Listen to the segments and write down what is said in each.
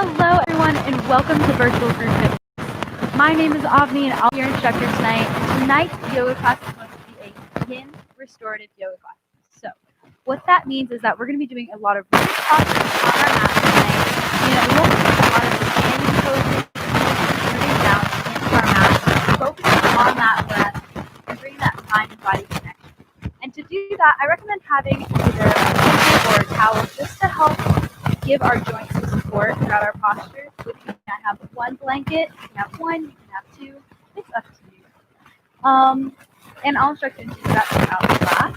Hello everyone and welcome to Virtual Group Fitness. My name is Avni and I'll be your instructor tonight. Tonight's yoga class is going to be a yin restorative yoga class. So what that means is that we're going to be doing a lot of root postures on our mat tonight. We won't do a lot of standing poses, moving down into our mat, focusing on that breath and bringing that mind and body connection. And to do that, I recommend having either a blanket or a towel just to help give our joints some support throughout our posture. So you can have one blanket, you can have one, you can have two, it's up to you. And I'll instruct you to do that throughout the class.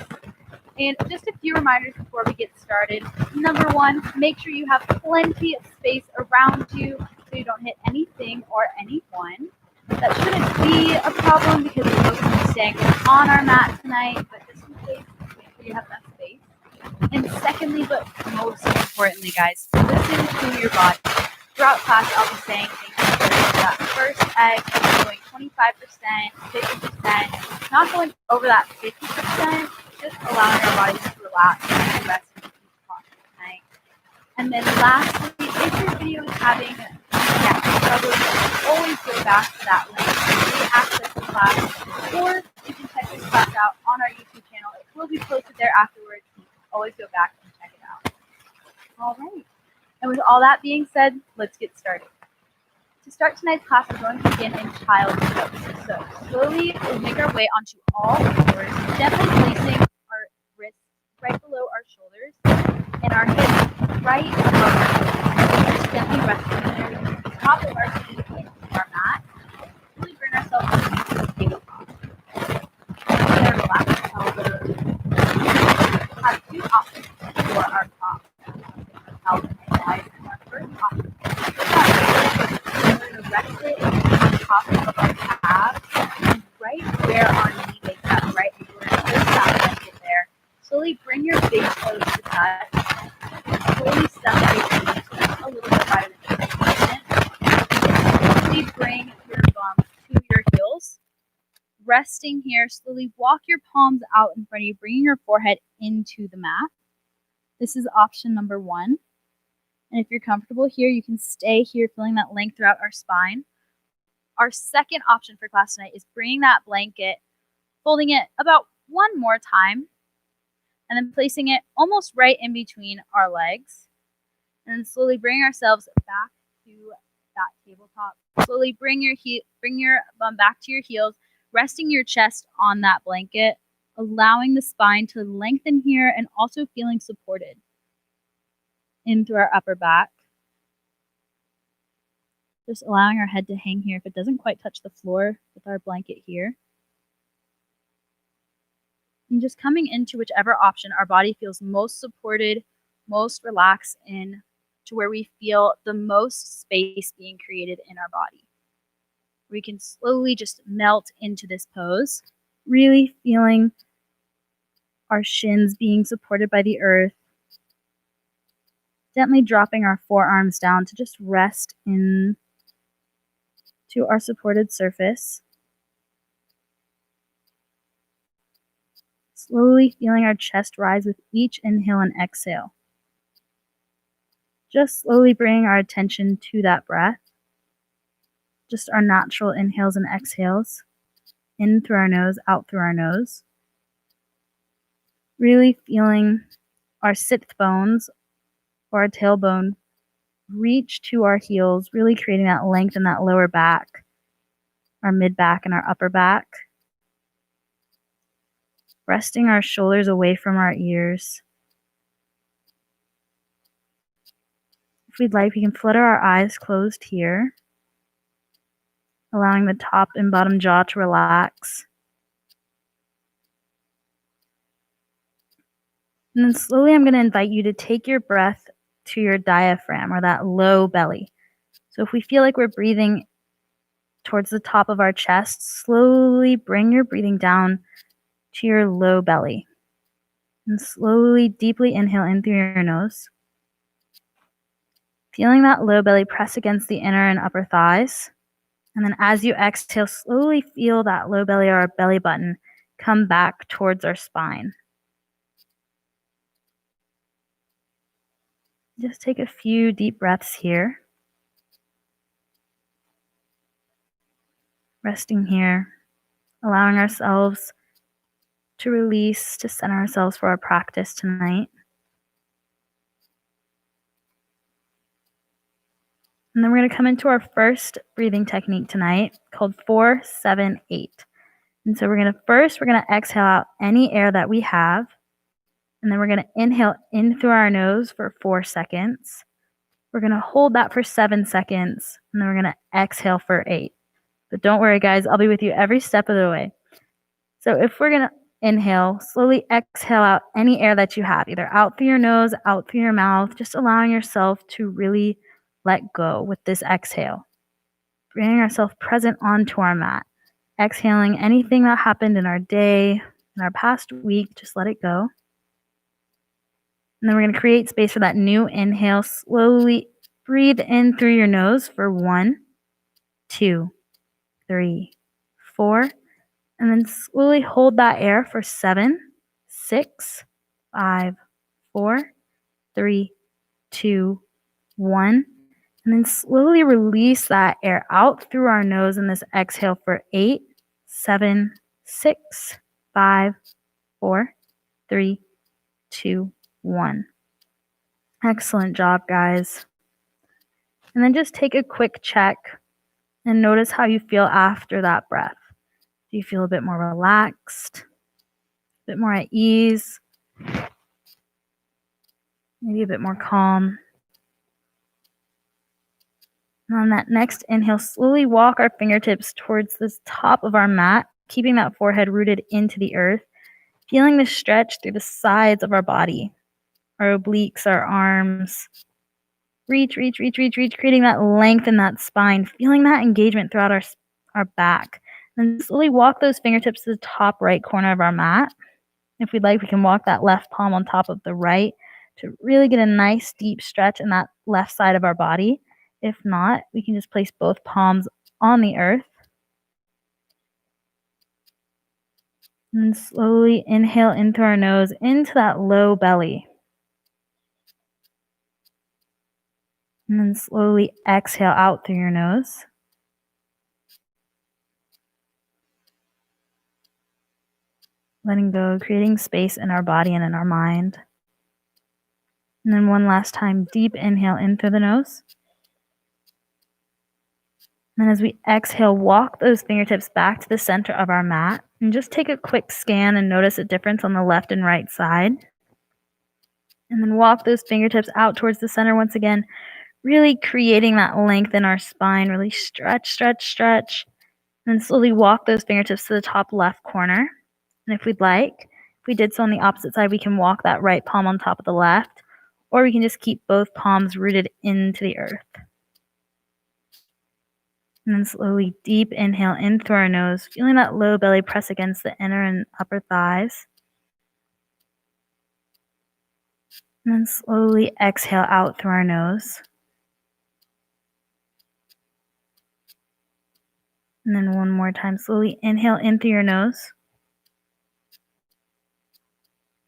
And just a few reminders before we get started. Number one, make sure you have plenty of space around you so you don't hit anything or anyone. That shouldn't be a problem because we're both going to be staying on our mat tonight, but just in case, make sure you have enough space. And secondly, but most importantly, guys, listen to your body. Throughout class, I'll be saying things like that first egg, going 25%, 50%, not going over that 50%, just allowing our bodies to relax and rest in each posture tonight. And then lastly, if your video is having trouble, always go back to that link to access the class, or you can check this class out on our YouTube channel. It will be posted there afterwards. Always go back and check it out. All right. And with all that being said, let's get started. To start tonight's class, we're going to begin in child's pose. So slowly we'll make our way onto all fours, gently placing our wrists right below our shoulders and our hips right above our shoulders. Just gently resting there, the top of our feet into our mat. Really bring ourselves into the tabletop. We're going to relax our elbows. Have two options for our top. Our first option. We're going to rest it on top of our calves, and right where our knee makes that right angle, we're going to lift that blanket there. Slowly bring your big toes to touch. Slowly separate your knees just a little bit wider than your Slowly bring your bum to your heels. Resting here, slowly walk your palms out in front of you, bringing your forehead into the mat. This is option number one. And if you're comfortable here, you can stay here, feeling that length throughout our spine. Our second option for class tonight is bringing that blanket, folding it about one more time, and then placing it almost right in between our legs. And then slowly bring ourselves back to that tabletop. Slowly bring your bum back to your heels, resting your chest on that blanket, allowing the spine to lengthen here and also feeling supported in through our upper back. Just allowing our head to hang here if it doesn't quite touch the floor with our blanket here. And just coming into whichever option our body feels most supported, most relaxed in, to where we feel the most space being created in our body. We can slowly just melt into this pose, really feeling our shins being supported by the earth. Gently dropping our forearms down to just rest in to our supported surface. Slowly feeling our chest rise with each inhale and exhale. Just slowly bringing our attention to that breath. Just our natural inhales and exhales. In through our nose, out through our nose. Really feeling our sixth bones or our tailbone reach to our heels, really creating that length in that lower back, our mid back and our upper back. Resting our shoulders away from our ears. If we'd like, we can flutter our eyes closed here, allowing the top and bottom jaw to relax. And then slowly I'm going to invite you to take your breath to your diaphragm or that low belly. So if we feel like we're breathing towards the top of our chest, slowly bring your breathing down to your low belly. And slowly, deeply inhale in through your nose. Feeling that low belly press against the inner and upper thighs. And then as you exhale, slowly feel that low belly or our belly button come back towards our spine. Just take a few deep breaths here. Resting here, allowing ourselves to release, to center ourselves for our practice tonight. And then we're going to come into our first breathing technique tonight called 4-7-8. And so we're going to exhale out any air that we have. And then we're going to inhale in through our nose for 4 seconds. We're going to hold that for 7 seconds. And then we're going to exhale for 8. But don't worry, guys, I'll be with you every step of the way. So if we're going to inhale, slowly exhale out any air that you have, either out through your nose, out through your mouth, just allowing yourself to really let go with this exhale. Bringing ourselves present onto our mat. Exhaling anything that happened in our day, in our past week, just let it go. And then we're going to create space for that new inhale. Slowly breathe in through your nose for 1, 2, 3, 4. And then slowly hold that air for 7, 6, 5, 4, 3, 2, 1. And then slowly release that air out through our nose in this exhale for 8, 7, 6, 5, 4, 3, 2, 1. Excellent job, guys. And then just take a quick check and notice how you feel after that breath. Do you feel a bit more relaxed, a bit more at ease, maybe a bit more calm? And on that next inhale, slowly walk our fingertips towards the top of our mat, keeping that forehead rooted into the earth, feeling the stretch through the sides of our body, our obliques, our arms. Reach, creating that length in that spine, feeling that engagement throughout our back. And slowly walk those fingertips to the top right corner of our mat. If we'd like, we can walk that left palm on top of the right to really get a nice deep stretch in that left side of our body. If not, we can just place both palms on the earth. And slowly inhale in through our nose into that low belly. And then slowly exhale out through your nose. Letting go, creating space in our body and in our mind. And then one last time, deep inhale in through the nose. And as we exhale, walk those fingertips back to the center of our mat. And just take a quick scan and notice a difference on the left and right side. And then walk those fingertips out towards the center once again, really creating that length in our spine. Really stretch. And then slowly walk those fingertips to the top left corner. And if we'd like, if we did so on the opposite side, we can walk that right palm on top of the left, or we can just keep both palms rooted into the earth. And then slowly deep inhale in through our nose, feeling that low belly press against the inner and upper thighs. And then slowly exhale out through our nose. And then one more time, slowly inhale in through your nose.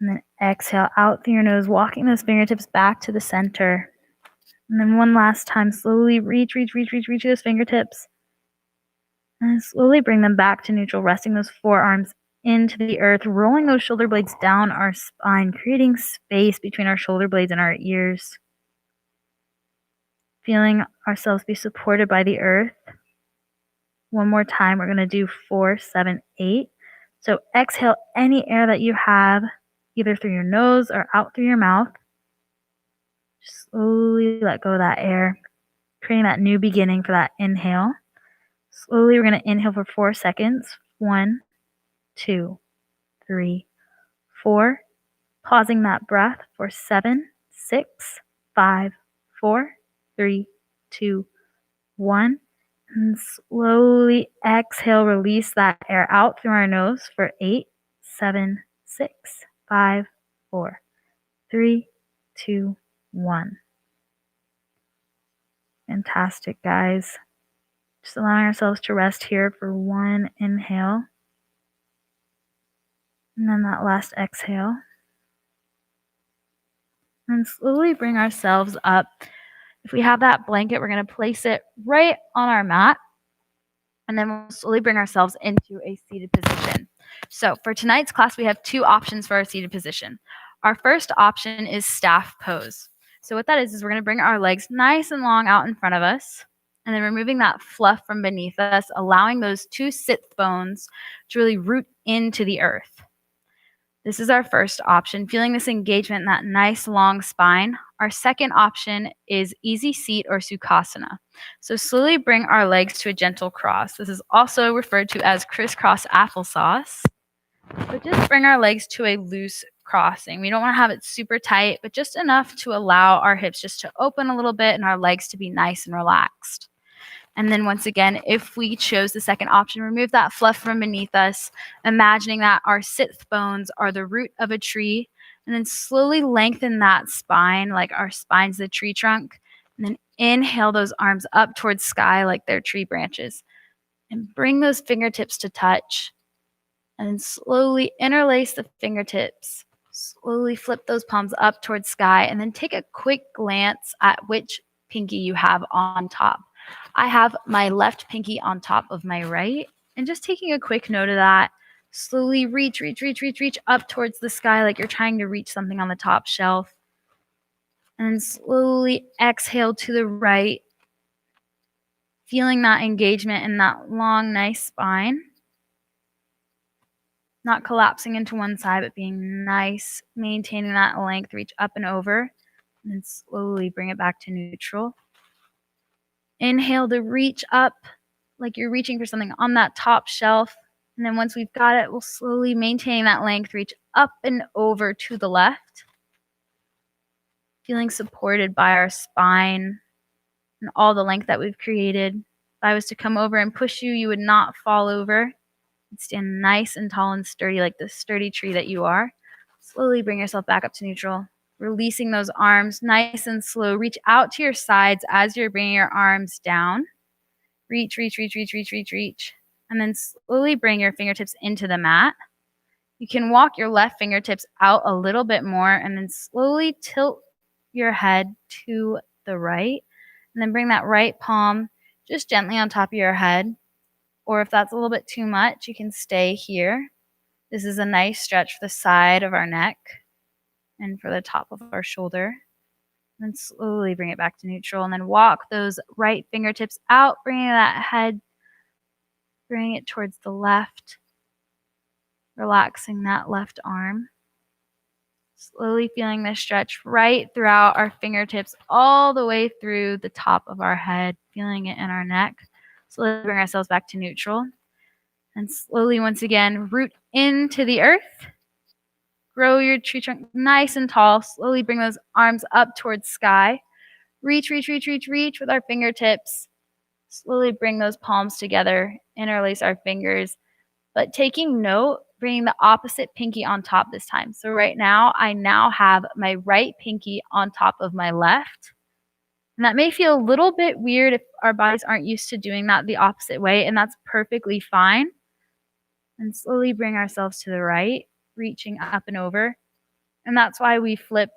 And then exhale out through your nose, walking those fingertips back to the center. And then one last time, slowly reach those fingertips. And slowly bring them back to neutral, resting those forearms into the earth, rolling those shoulder blades down our spine, creating space between our shoulder blades and our ears. Feeling ourselves be supported by the earth. One more time, we're going to do 4-7-8. So exhale any air that you have, either through your nose or out through your mouth. Just slowly let go of that air, creating that new beginning for that inhale. Slowly, we're going to inhale for 4 seconds. 1, 2, 3, 4. Pausing that breath for 7, 6, 5, 4, 3, 2, 1. And slowly exhale, release that air out through our nose for 8, 7, 6, 5, 4, 3, 2, 1. Fantastic, guys. Just allowing ourselves to rest here for one inhale. And then that last exhale. And slowly bring ourselves up. If we have that blanket, we're going to place it right on our mat. And then we'll slowly bring ourselves into a seated position. So for tonight's class, we have two options for our seated position. Our first option is staff pose. So what that is we're going to bring our legs nice and long out in front of us, and then removing that fluff from beneath us, allowing those two sit bones to really root into the earth. This is our first option, feeling this engagement in that nice long spine. Our second option is easy seat or Sukhasana. So slowly bring our legs to a gentle cross. This is also referred to as crisscross applesauce. But just bring our legs to a loose crossing. We don't want to have it super tight, but just enough to allow our hips just to open a little bit and our legs to be nice and relaxed. And then once again, if we chose the second option, remove that fluff from beneath us, imagining that our sit bones are the root of a tree, and then slowly lengthen that spine like our spine's the tree trunk. And then inhale those arms up towards sky like they're tree branches. And bring those fingertips to touch. And then slowly interlace the fingertips. Slowly flip those palms up towards sky, and then take a quick glance at which pinky you have on top. I have my left pinky on top of my right, and just taking a quick note of that. Slowly reach up towards the sky like you're trying to reach something on the top shelf. And then slowly exhale to the right, feeling that engagement in that long, nice spine. Not collapsing into one side, but being nice, maintaining that length, reach up and over, and then slowly bring it back to neutral. Inhale to reach up like you're reaching for something on that top shelf. And then once we've got it, we'll slowly maintain that length, reach up and over to the left. Feeling supported by our spine and all the length that we've created. If I was to come over and push you, you would not fall over. You'd stand nice and tall and sturdy like the sturdy tree that you are. Slowly bring yourself back up to neutral. Releasing those arms nice and slow. Reach out to your sides as you're bringing your arms down. Reach. And then slowly bring your fingertips into the mat. You can walk your left fingertips out a little bit more and then slowly tilt your head to the right. And then bring that right palm just gently on top of your head. Or if that's a little bit too much, you can stay here. This is a nice stretch for the side of our neck and for the top of our shoulder. And then slowly bring it back to neutral. And then walk those right fingertips out, bringing that head, bring it towards the left, relaxing that left arm. Slowly feeling this stretch right throughout our fingertips, all the way through the top of our head, feeling it in our neck. Slowly bring ourselves back to neutral. And slowly, once again, root into the earth. Grow your tree trunk nice and tall. Slowly bring those arms up towards sky. Reach with our fingertips. Slowly bring those palms together. Interlace our fingers. But taking note, bringing the opposite pinky on top this time. So right now, I now have my right pinky on top of my left. And that may feel a little bit weird if our bodies aren't used to doing that the opposite way, and that's perfectly fine. And slowly bring ourselves to the right, reaching up and over. And that's why we flip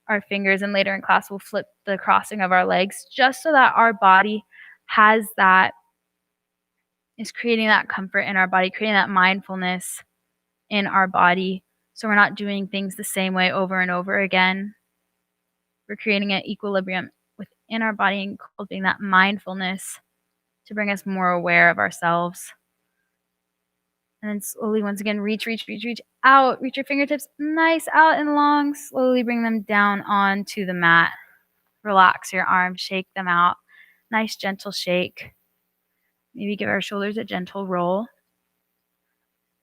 our fingers, and later in class we'll flip the crossing of our legs, just so that our body has that, is creating that comfort in our body, creating that mindfulness in our body, so we're not doing things the same way over and over again. We're creating an equilibrium within our body and cultivating that mindfulness to bring us more aware of ourselves. And then slowly, once again, reach out. Reach your fingertips nice out and long. Slowly bring them down onto the mat. Relax your arms, shake them out. Nice, gentle shake. Maybe give our shoulders a gentle roll.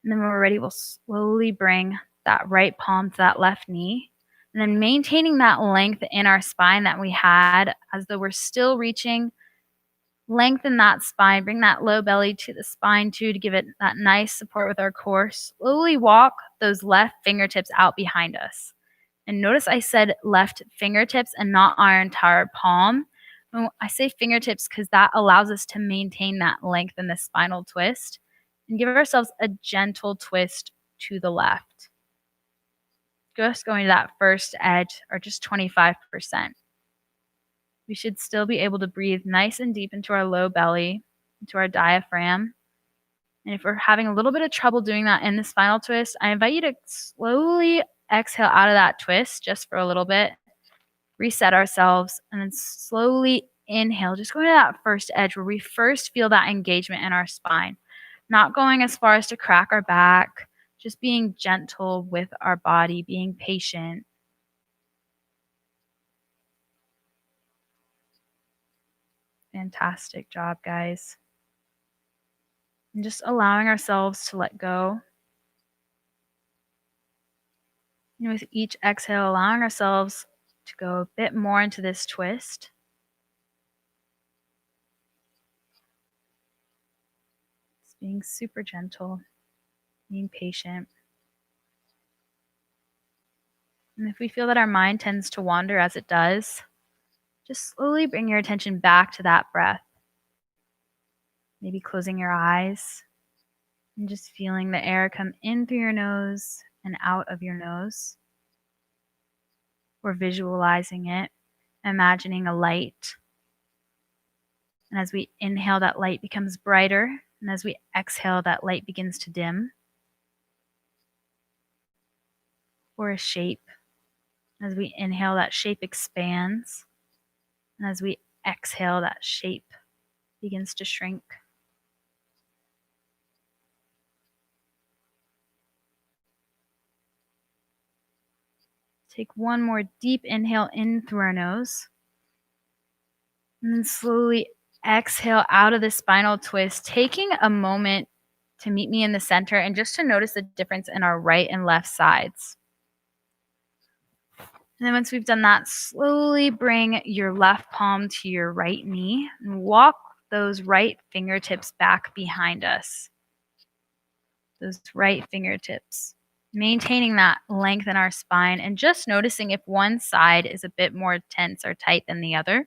And then when we're ready, we'll slowly bring that right palm to that left knee. And then maintaining that length in our spine that we had, as though we're still reaching. Lengthen that spine, bring that low belly to the spine too, to give it that nice support with our core. Slowly walk those left fingertips out behind us. And notice I said left fingertips and not our entire palm. I say fingertips because that allows us to maintain that length in the spinal twist and give ourselves a gentle twist to the left. Just going to that first edge, or just 25%. We should still be able to breathe nice and deep into our low belly. into our diaphragm. And if we're having a little bit of trouble doing that in this final twist, I invite you to slowly exhale out of that twist just for a little bit, reset ourselves, and then slowly inhale, just going to that first edge where we first feel that engagement in our spine. Not going as far as to crack our back, just being gentle with our body, being patient. Fantastic job, guys. And just allowing ourselves to let go. And with each exhale, allowing ourselves to go a bit more into this twist. Just being super gentle, being patient. And if we feel that our mind tends to wander as it does, just slowly bring your attention back to that breath. Maybe closing your eyes and just feeling the air come in through your nose and out of your nose. Or visualizing it, imagining a light. And as we inhale, that light becomes brighter. And as we exhale, that light begins to dim. Or a shape. As we inhale, that shape expands. And as we exhale, that shape begins to shrink. Take one more deep inhale in through our nose. And then slowly exhale out of the spinal twist, taking a moment to meet me in the center and just to notice the difference in our right and left sides. And then once we've done that, slowly bring your left palm to your right knee and walk those right fingertips back behind us. Those right fingertips. Maintaining that length in our spine and just noticing if one side is a bit more tense or tight than the other.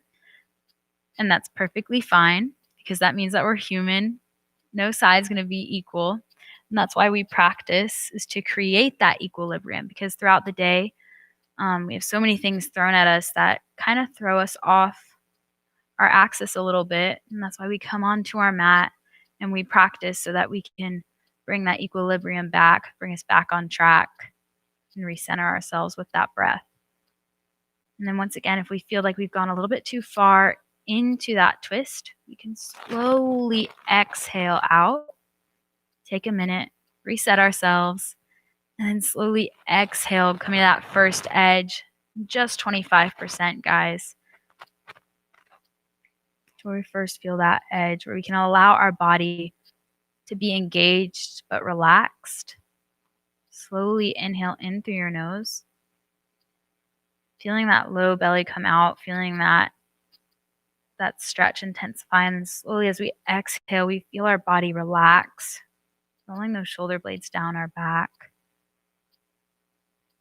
And that's perfectly fine because that means that we're human. No side is going to be equal. And that's why we practice, is to create that equilibrium, because throughout the day, we have so many things thrown at us that kind of throw us off our axis a little bit. And that's why we come onto our mat and we practice so that we can bring that equilibrium back, bring us back on track, and recenter ourselves with that breath. And then once again, if we feel like we've gone a little bit too far into that twist, we can slowly exhale out, take a minute, reset ourselves, and then slowly exhale, coming to that first edge, just 25%, guys. Where we first feel that edge, where we can allow our body to be engaged but relaxed. Slowly inhale in through your nose. Feeling that low belly come out, feeling that stretch intensify, and slowly as we exhale, we feel our body relax, rolling those shoulder blades down our back,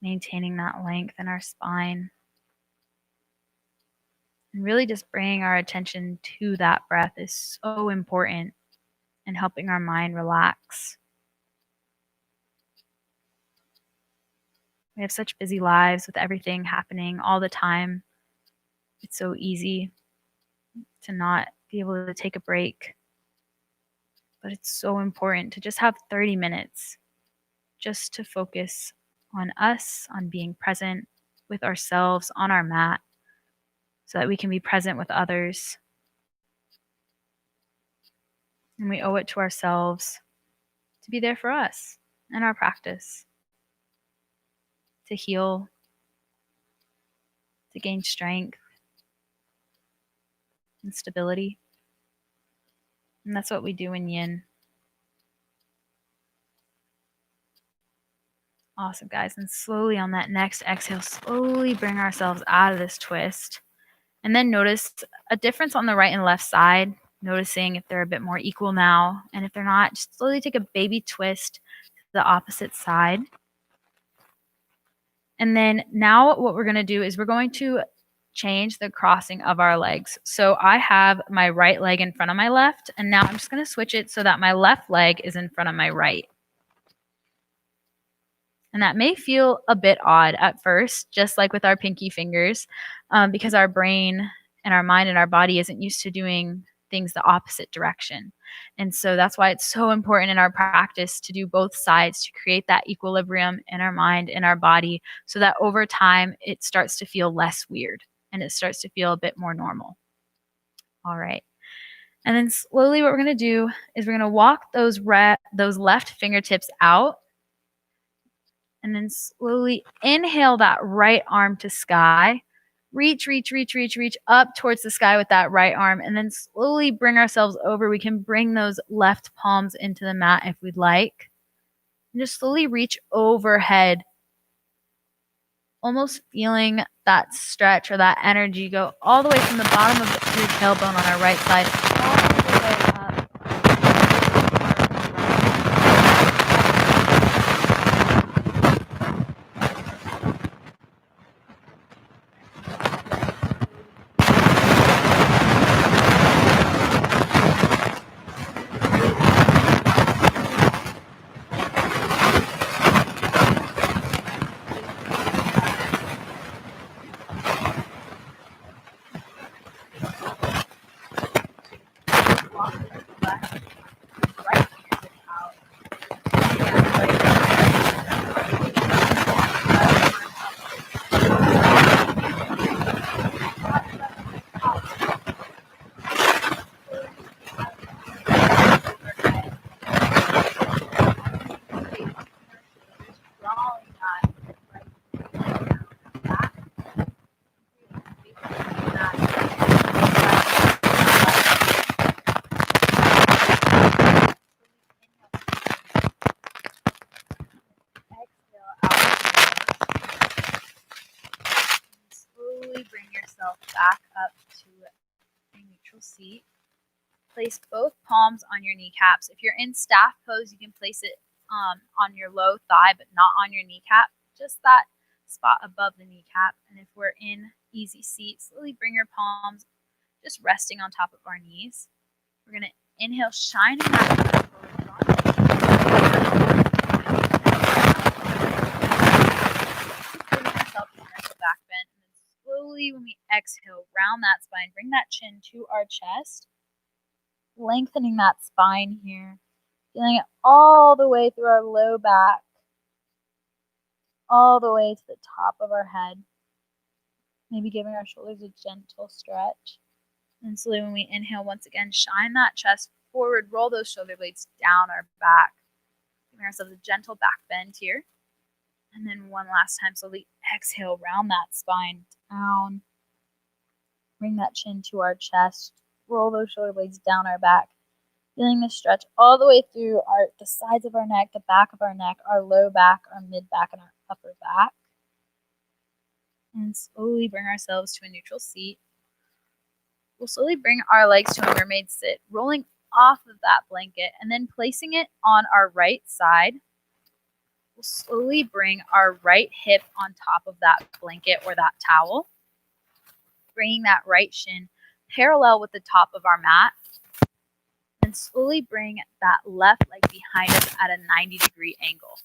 maintaining that length in our spine, and really just bringing our attention to that breath is so important in helping our mind relax. We have such busy lives with everything happening all the time. It's so easy to not be able to take a break. But it's so important to just have 30 minutes just to focus on us, on being present with ourselves on our mat, so that we can be present with others. And we owe it to ourselves to be there for us in our practice, to heal, to gain strength and stability. And that's what we do in yin. Awesome, guys. And slowly on that next exhale, slowly bring ourselves out of this twist. And then notice a difference on the right and left side, noticing if they're a bit more equal now. And if they're not, just slowly take a baby twist to the opposite side. And then now what we're going to do is we're going to change the crossing of our legs. So I have my right leg in front of my left, and now I'm just going to switch it so that my left leg is in front of my right. And that may feel a bit odd at first, just like with our pinky fingers, because our brain and our mind and our body isn't used to doing things the opposite direction. And so that's why it's so important in our practice to do both sides, to create that equilibrium in our mind, in our body, so that over time it starts to feel less weird and it starts to feel a bit more normal. All right. And then slowly what we're going to do is we're going to walk those left fingertips out, and then slowly inhale that right arm to sky. Reach up towards the sky with that right arm, and then slowly bring ourselves over. We can bring those left palms into the mat if we'd like. And just slowly reach overhead, almost feeling that stretch or that energy go all the way from the bottom of your tailbone on our right side all the way up. Slowly bring yourself back up to a neutral seat. Place both palms on your kneecaps. If you're in staff pose, you can place it on your low thigh, but not on your kneecap, just that spot above the kneecap. And if we're in easy seat, slowly bring your palms just resting on top of our knees. We're going to inhale, shining that back bend, and then slowly when we exhale, round that spine, bring that chin to our chest, lengthening that spine here, feeling it all the way through our low back, all the way to the top of our head, maybe giving our shoulders a gentle stretch. And slowly when we inhale, once again, shine that chest forward, roll those shoulder blades down our back, giving ourselves a gentle back bend here. And then one last time, slowly exhale, round that spine down. Bring that chin to our chest. Roll those shoulder blades down our back. Feeling the stretch all the way through the sides of our neck, the back of our neck, our low back, our mid back, and our upper back. And slowly bring ourselves to a neutral seat. We'll slowly bring our legs to a mermaid sit, rolling off of that blanket, and then placing it on our right side. We'll slowly bring our right hip on top of that blanket or that towel, bringing that right shin parallel with the top of our mat, and slowly bring that left leg behind us at a 90-degree angle.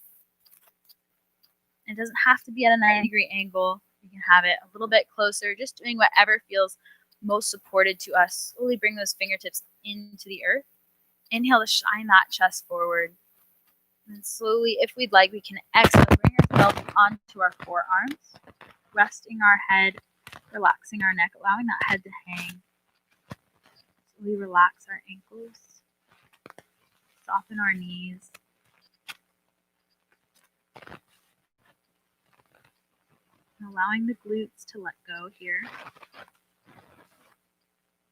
It doesn't have to be at a 90-degree angle. You can have it a little bit closer, just doing whatever feels most supported to us. Slowly bring those fingertips into the earth. Inhale to shine that chest forward. And slowly, if we'd like, we can exhale, bring ourselves onto our forearms, resting our head, relaxing our neck, allowing that head to hang. Slowly relax our ankles, soften our knees. And allowing the glutes to let go here.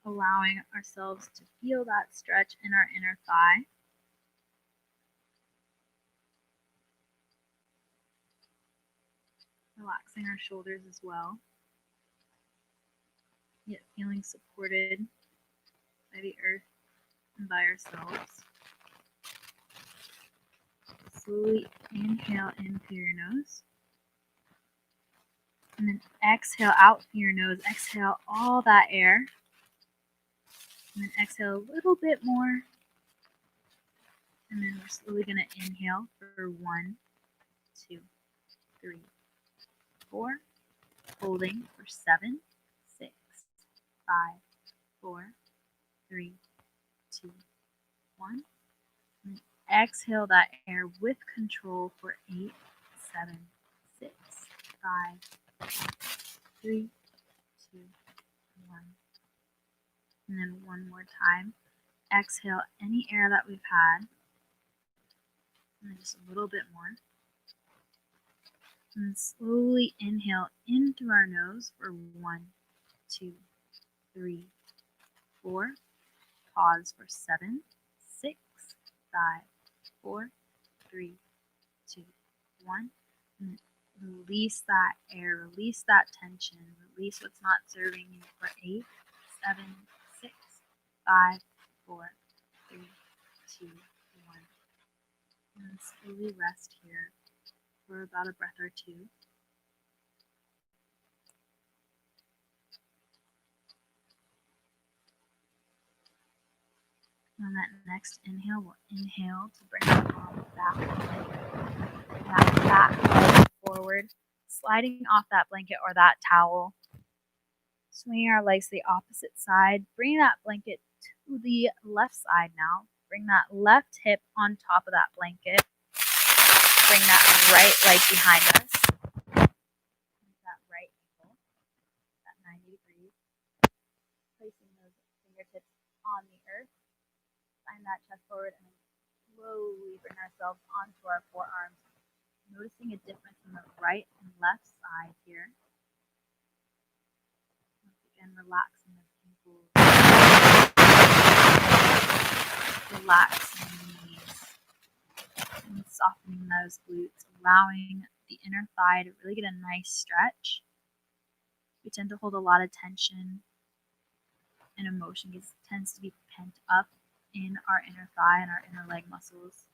Allowing ourselves to feel that stretch in our inner thigh. Relaxing our shoulders as well, yet feeling supported by the earth and by ourselves. Slowly inhale in through your nose, and then exhale out through your nose. Exhale all that air, and then exhale a little bit more, and then we're slowly going to inhale for 1, 2, 3, 4, holding for 7, 6, 5, 4, 3, 2, 1. And exhale that air with control for 8, 7, 6, 5, 3, 2, 1. And then one more time. Exhale any air that we've had. And then just a little bit more. And then slowly inhale in through our nose for 1, 2, 3, 4. Pause for 7, 6, 5, 4, 3, 2, 1. And release that air, release that tension, release what's not serving you for 8, 7, 6, 5, 4, 3, 2, 1. And slowly rest here for about a breath or two. On that next inhale, we'll inhale to bring our palms back, that back leg forward, sliding off that blanket or that towel, swinging our legs to the opposite side, bring that blanket to the left side now, bring that left hip on top of that blanket, bring that right leg behind us, that right ankle, that 90 degrees, placing those fingertips on the earth. Find that chest forward and then slowly bring ourselves onto our forearms, noticing a difference in the right and left side here. Once again, relaxing those ankles, relaxing the knees, and softening those glutes, allowing the inner thigh to really get a nice stretch. We tend to hold a lot of tension and emotion tends to be pent up in our inner thigh and our inner leg muscles.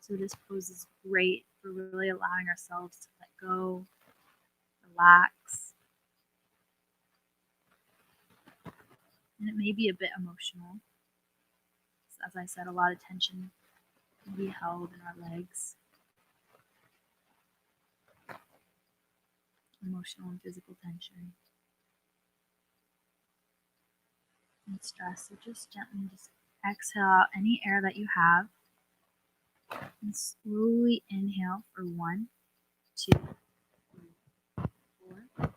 So this pose is great for really allowing ourselves to let go, relax. And it may be a bit emotional. As I said, a lot of tension can be held in our legs. Emotional and physical tension. And stress. So just gently exhale out any air that you have. And slowly inhale for 1, 2, 3, 4.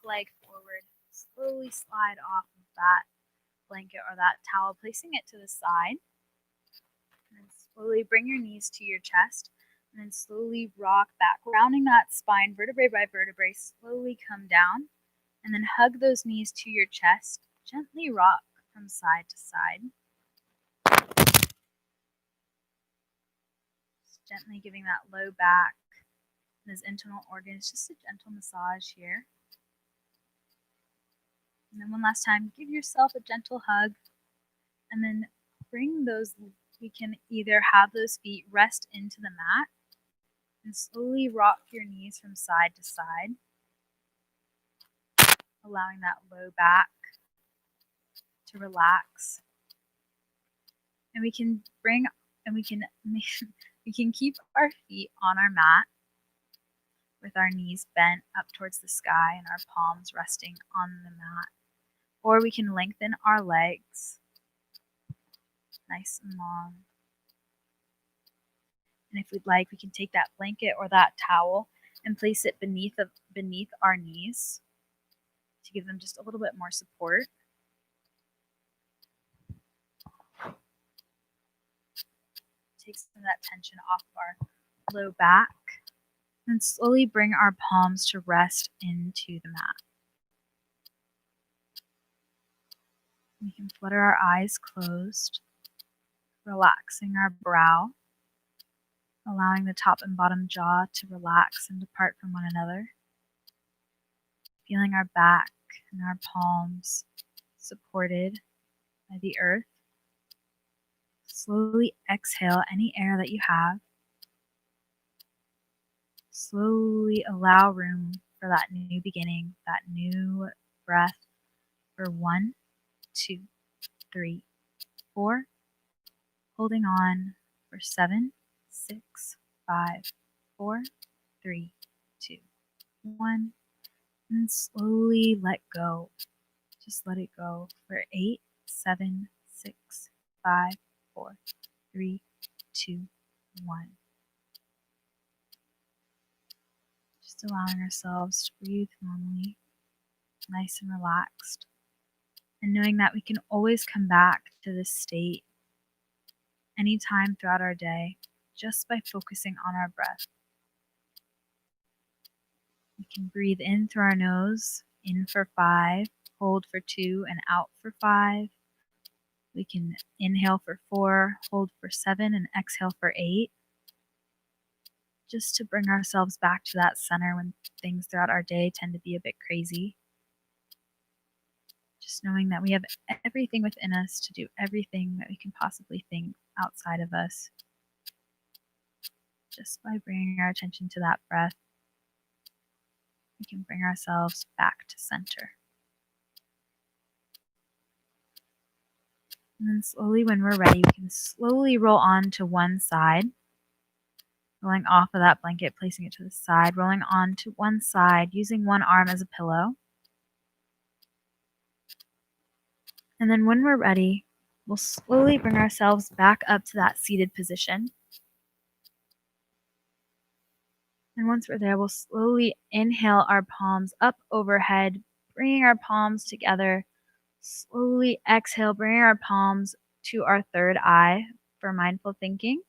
Leg forward, slowly slide off of that blanket or that towel, placing it to the side. And then slowly bring your knees to your chest, and then slowly rock back, rounding that spine vertebrae by vertebrae, slowly come down, and then hug those knees to your chest, gently rock from side to side. Just gently giving that low back, those internal organs, just a gentle massage here. And then one last time, give yourself a gentle hug, and then bring those, we can either have those feet rest into the mat and slowly rock your knees from side to side, allowing that low back to relax. And we can we can keep our feet on our mat with our knees bent up towards the sky and our palms resting on the mat. Or we can lengthen our legs nice and long. And if we'd like, we can take that blanket or that towel and place it beneath our knees to give them just a little bit more support. Take some of that tension off of our low back. And slowly bring our palms to rest into the mat. We can flutter our eyes closed, relaxing our brow, allowing the top and bottom jaw to relax and depart from one another. Feeling our back and our palms supported by the earth. Slowly exhale any air that you have. Slowly allow room for that new beginning, that new breath for 1, 2, 3, 4. Holding on for 7, 6, 5, 4, 3, 2, 1. And slowly let go. Just let it go for 8, 7, 6, 5, 4, 3, 2, 1. Just allowing ourselves to breathe normally, nice and relaxed, and knowing that we can always come back to this state anytime throughout our day just by focusing on our breath. We can breathe in through our nose, in for 5, hold for 2, and out for 5. We can inhale for 4, hold for 7, and exhale for 8. Just to bring ourselves back to that center when things throughout our day tend to be a bit crazy. Just knowing that we have everything within us to do everything that we can possibly think outside of us. Just by bringing our attention to that breath, we can bring ourselves back to center. And then slowly, when we're ready, we can slowly roll on to one side, rolling off of that blanket, placing it to the side, rolling on to one side, using one arm as a pillow. And then when we're ready, we'll slowly bring ourselves back up to that seated position. And once we're there, we'll slowly inhale our palms up overhead, bringing our palms together. Slowly exhale, bringing our palms to our third eye for mindful thinking,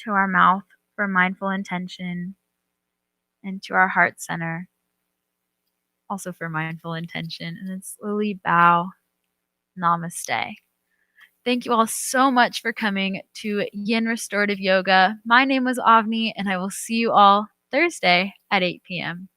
to our mouth for mindful intention, and to our heart center, also for mindful intention. And then slowly bow. Namaste. Thank you all so much for coming to Yin Restorative Yoga. My name was Avni, and I will see you all Thursday at 8 p.m.